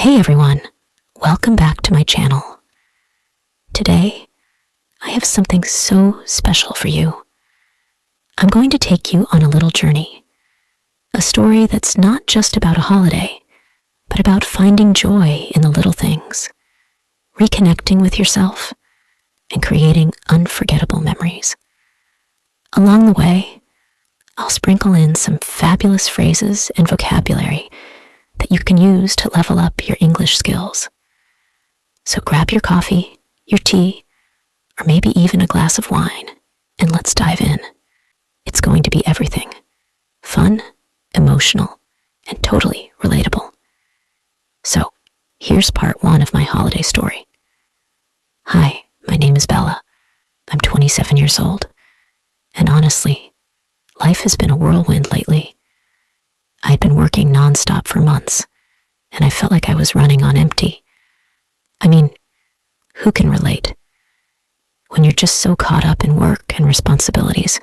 Hey everyone, welcome back to my channel. Today, I have something so special for you. I'm going to take you on a little journey, a story that's not just about a holiday, but about finding joy in the little things, reconnecting with yourself, and creating unforgettable memories. Along the way, I'll sprinkle in some fabulous phrases and vocabulary that you can use to level up your English skills. So grab your coffee, your tea, or maybe even a glass of wine, and let's dive in. It's going to be everything: fun, emotional, and totally relatable. So here's part one of my holiday story. Hi, my name is Bella. I'm 27 years old, and honestly, life has been a whirlwind lately. I'd been working nonstop for months, and I felt like I was running on empty. I mean, who can relate? When you're just so caught up in work and responsibilities,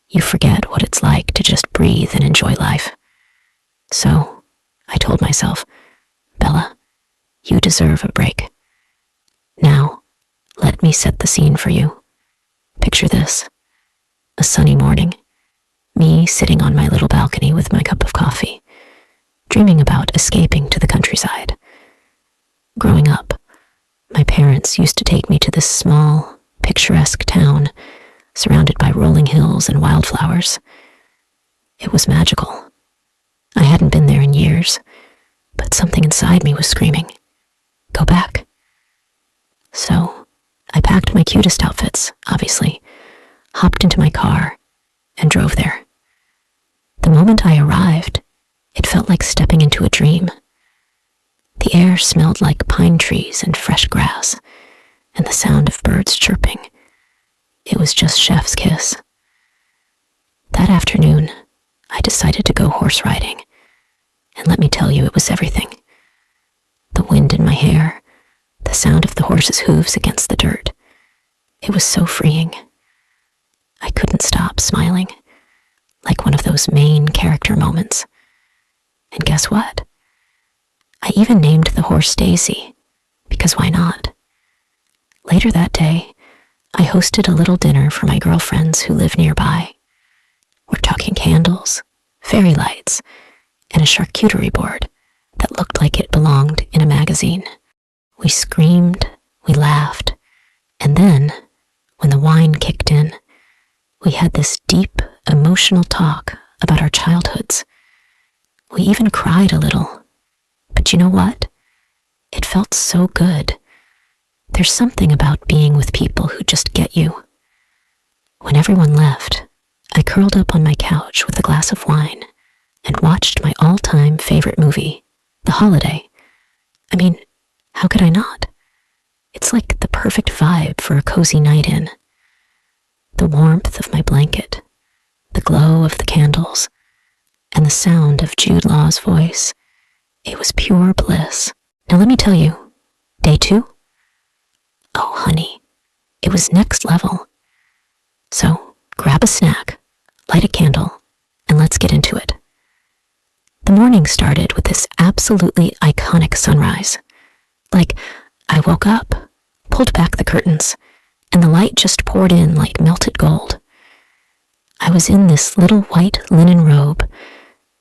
you forget what it's like to just breathe and enjoy life. So, I told myself, Bella, you deserve a break. Now, let me set the scene for you. Picture this: a sunny morning, me sitting on my little balcony with my cup of coffee, dreaming about escaping to the countryside. Growing up, my parents used to take me to this small, picturesque town surrounded by rolling hills and wildflowers. It was magical. I hadn't been there in years, but something inside me was screaming, "Go back." So, I packed my cutest outfits, obviously, hopped into my car, and drove there. The moment I arrived, it felt like stepping into a dream. The air smelled like pine trees and fresh grass, and the sound of birds chirping. It was just chef's kiss. That afternoon, I decided to go horse riding, and let me tell you, it was everything. The wind in my hair, the sound of the horse's hooves against the dirt. It was so freeing. I couldn't stop smiling, like one of those main character moments. And guess what? I even named the horse Daisy, because why not? Later that day, I hosted a little dinner for my girlfriends who live nearby. We're talking candles, fairy lights, and a charcuterie board that looked like it belonged in a magazine. We screamed, we laughed, and then, when the wine kicked in, we had this deep, emotional talk about our childhoods. We even cried a little. But you know what? It felt so good. There's something about being with people who just get you. When everyone left, I curled up on my couch with a glass of wine and watched my all-time favorite movie, The Holiday. I mean, how could I not? It's like the perfect vibe for a cozy night in. The warmth of my blanket, the glow of the candles, and the sound of Jude Law's voice. It was pure bliss. Now let me tell you, day 2? Oh, honey, it was next level. So grab a snack, light a candle, and let's get into it. The morning started with this absolutely iconic sunrise. Like, I woke up, pulled back the curtains, and the light just poured in like melted gold. I was in this little white linen robe,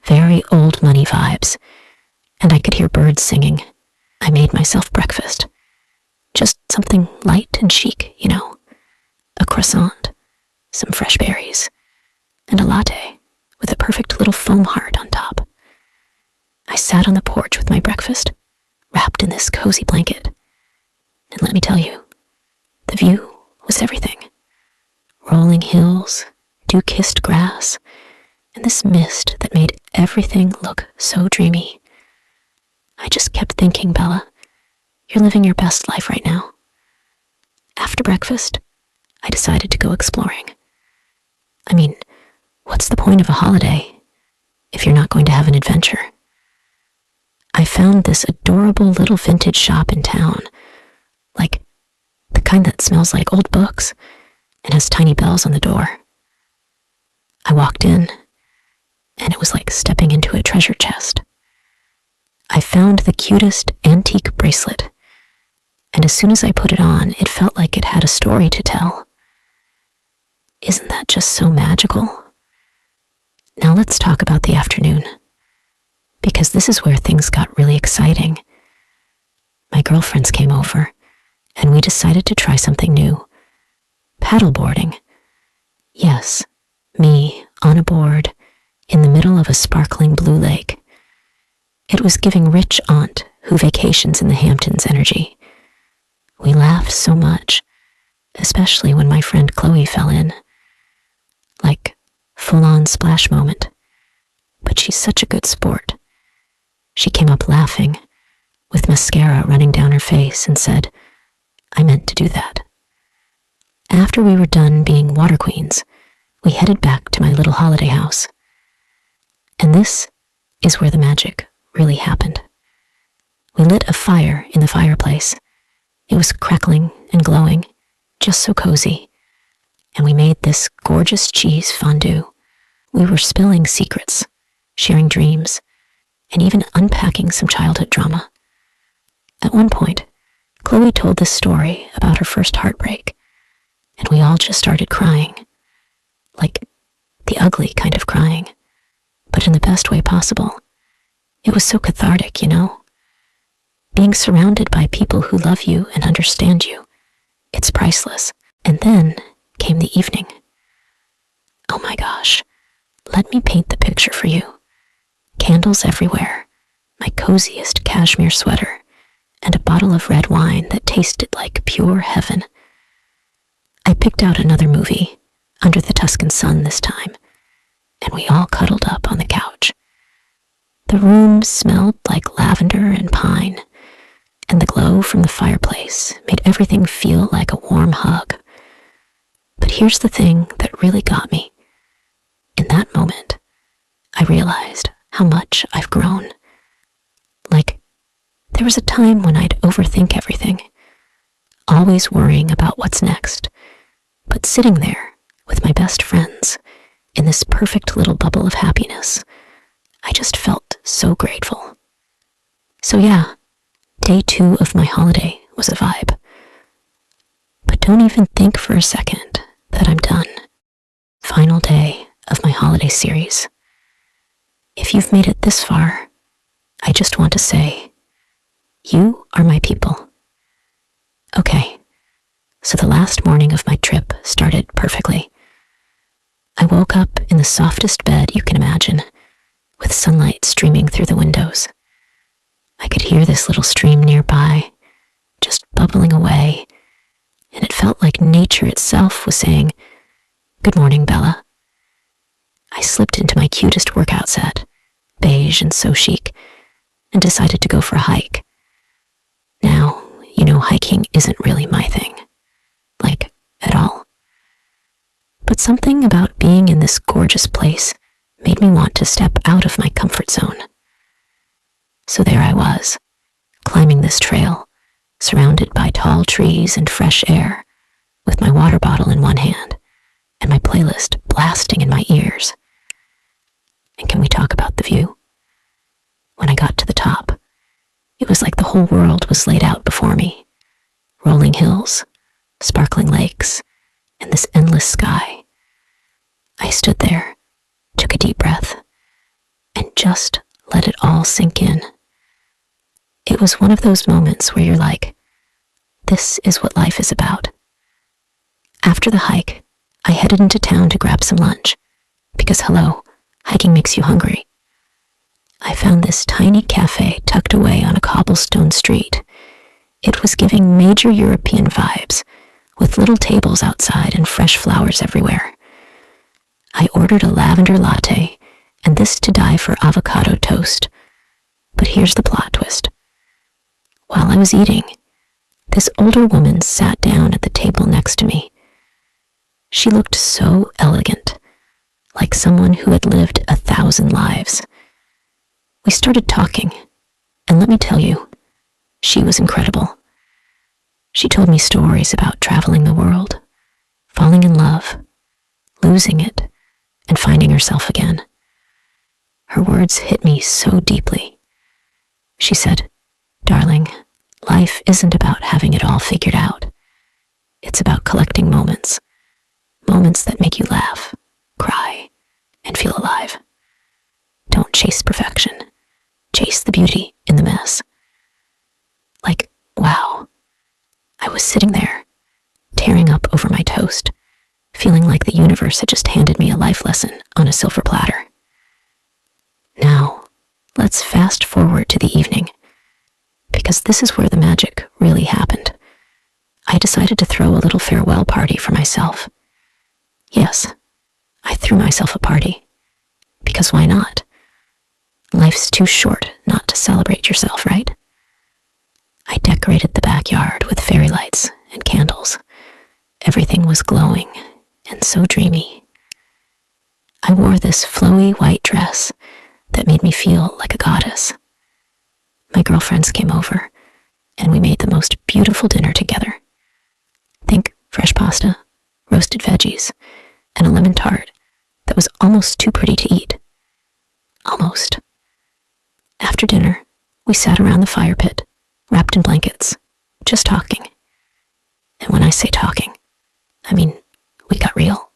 very old money vibes, and I could hear birds singing. I made myself breakfast. Just something light and chic, you know. A croissant, some fresh berries, and a latte with a perfect little foam heart on top. I sat on the porch with my breakfast, wrapped in this cozy blanket. And let me tell you, the view was everything. Rolling hills, dew-kissed grass, and this mist that made everything look so dreamy. I just kept thinking, Bella, you're living your best life right now. After breakfast, I decided to go exploring. I mean, what's the point of a holiday if you're not going to have an adventure? I found this adorable little vintage shop in town, like the kind that smells like old books and has tiny bells on the door. I walked in, and it was like stepping into a treasure chest. I found the cutest antique bracelet, and as soon as I put it on, it felt like it had a story to tell. Isn't that just so magical? Now let's talk about the afternoon, because this is where things got really exciting. My girlfriends came over, and we decided to try something new. Paddleboarding. Yes, me on a board in the middle of a sparkling blue lake. It was giving rich aunt who vacations in the Hamptons energy. We laughed so much, especially when my friend Chloe fell in. Like, full-on splash moment. But she's such a good sport. She came up laughing, with mascara running down her face, and said, "I meant to do that." After we were done being water queens, we headed back to my little holiday house. And this is where the magic really happened. We lit a fire in the fireplace. It was crackling and glowing, just so cozy. And we made this gorgeous cheese fondue. We were spilling secrets, sharing dreams, and even unpacking some childhood drama. At one point, Chloe told this story about her first heartbreak, and we all just started crying. Like, the ugly kind of crying, but in the best way possible. It was so cathartic, you know? Being surrounded by people who love you and understand you, it's priceless. And then came the evening. Oh my gosh, let me paint the picture for you. Candles everywhere, my coziest cashmere sweater, and a bottle of red wine that tasted like pure heaven. I picked out another movie, Under the Tuscan Sun this time, and we all cuddled up on the couch. The room smelled like lavender and pine, and the glow from the fireplace made everything feel like a warm hug. But here's the thing that really got me. In that moment, I realized how much I've grown. Like, there was a time when I'd overthink everything, always worrying about what's next, but sitting there with my best friends in this perfect little bubble of happiness, I just felt so grateful. So yeah, day 2 of my holiday was a vibe. But don't even think for a second that I'm done. Final day of my holiday series. If you've made it this far, I just want to say, you are my people. Okay, so the last morning of my trip started perfectly. I woke up in the softest bed you can imagine, with sunlight streaming through the windows. I could hear this little stream nearby, just bubbling away, and it felt like nature itself was saying, "Good morning, Bella." I slipped into my cutest workout set, beige and so chic, and decided to go for a hike. Now, you know, hiking isn't really my thing. Like, at all. But something about being in this gorgeous place made me want to step out of my comfort zone. So there I was, climbing this trail, surrounded by tall trees and fresh air, with my water bottle in one hand and my playlist blasting in my ears. And can we talk about the view? When I got to the top, it was like the whole world was laid out before me. Rolling hills, sparkling lakes, and this endless sky. I stood there, took a deep breath, and just let it all sink in. It was one of those moments where you're like, this is what life is about. After the hike, I headed into town to grab some lunch, because hello, hiking makes you hungry. I found this tiny cafe tucked away on a cobblestone street. It was giving major European vibes, with little tables outside and fresh flowers everywhere. I ordered a lavender latte and this to die for avocado toast. But here's the plot twist. While I was eating, this older woman sat down at the table next to me. She looked so elegant, like someone who had lived 1,000 lives. We started talking, and let me tell you, she was incredible. She told me stories about traveling the world, falling in love, losing it, and finding herself again. Her words hit me so deeply. She said, "Darling, life isn't about having it all figured out. It's about collecting moments, moments that make you laugh, cry, and feel alive. Don't chase perfection. Chase the beauty in the mess." Like, wow. I was sitting there, tearing up over my toast, feeling like the universe had just handed me a life lesson on a silver platter. Now, let's fast forward to the evening, because this is where the magic really happened. I decided to throw a little farewell party for myself. Yes, I threw myself a party, because why not? Life's too short not to celebrate yourself, right? I decorated the backyard with fairy lights and candles. Everything was glowing and so dreamy. I wore this flowy white dress that made me feel like a goddess. My girlfriends came over, and we made the most beautiful dinner together. Think fresh pasta, roasted veggies, and a lemon tart that was almost too pretty to eat. Almost. After dinner, we sat around the fire pit, wrapped in blankets, just talking. And when I say talking, I mean we got real.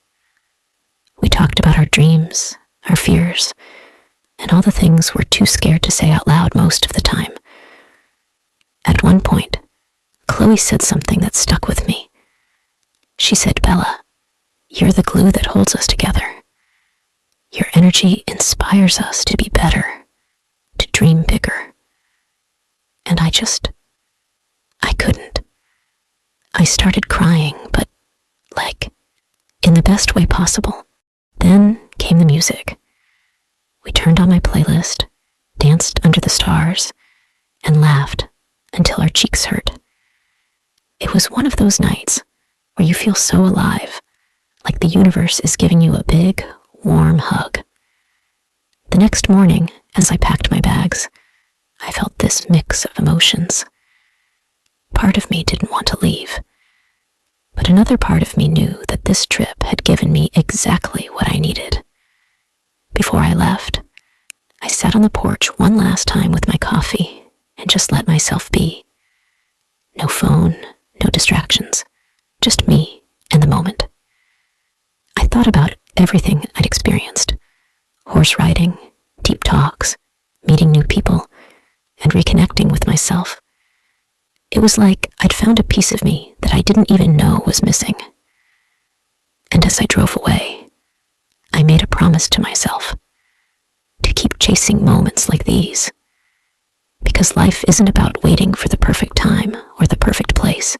We talked about our dreams, our fears, and all the things we're too scared to say out loud most of the time. At one point, Chloe said something that stuck with me. She said, "Bella, you're the glue that holds us together. Your energy inspires us to be better, to dream bigger." And I couldn't. I started crying, but like, in the best way possible. Then came the music. We turned on my playlist, danced under the stars, and laughed until our cheeks hurt. It was one of those nights where you feel so alive, like the universe is giving you a big, warm hug. The next morning, as I packed my bags, I felt this mix of emotions. Part of me didn't want to leave, but another part of me knew that this trip had given me exactly what I needed. Before I left, I sat on the porch one last time with my coffee and just let myself be. No phone, no distractions, just me and the moment. I thought about everything I'd experienced: horse riding, deep talks, meeting new people, and reconnecting with myself. It was like I'd found a piece of me that I didn't even know was missing. And as I drove away, I made a promise to myself to keep chasing moments like these, because life isn't about waiting for the perfect time or the perfect place.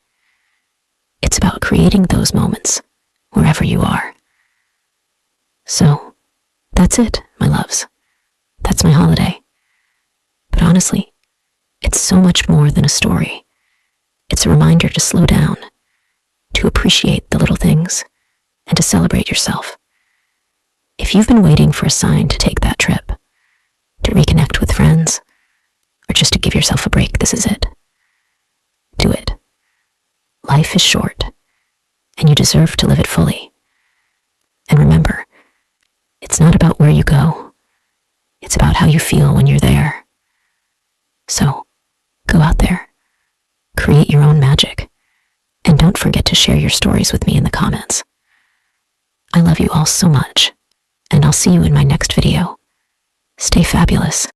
It's about creating those moments wherever you are. So, that's it, my loves. That's my holiday. But honestly, it's so much more than a story. It's a reminder to slow down, to appreciate the little things, and to celebrate yourself. If you've been waiting for a sign to take that trip, to reconnect with friends, or just to give yourself a break, this is it. Do it. Life is short, and you deserve to live it fully. And remember, it's not about where you go. It's about how you feel when you're there. So, go out there, create your own magic, and don't forget to share your stories with me in the comments. I love you all so much, and I'll see you in my next video. Stay fabulous.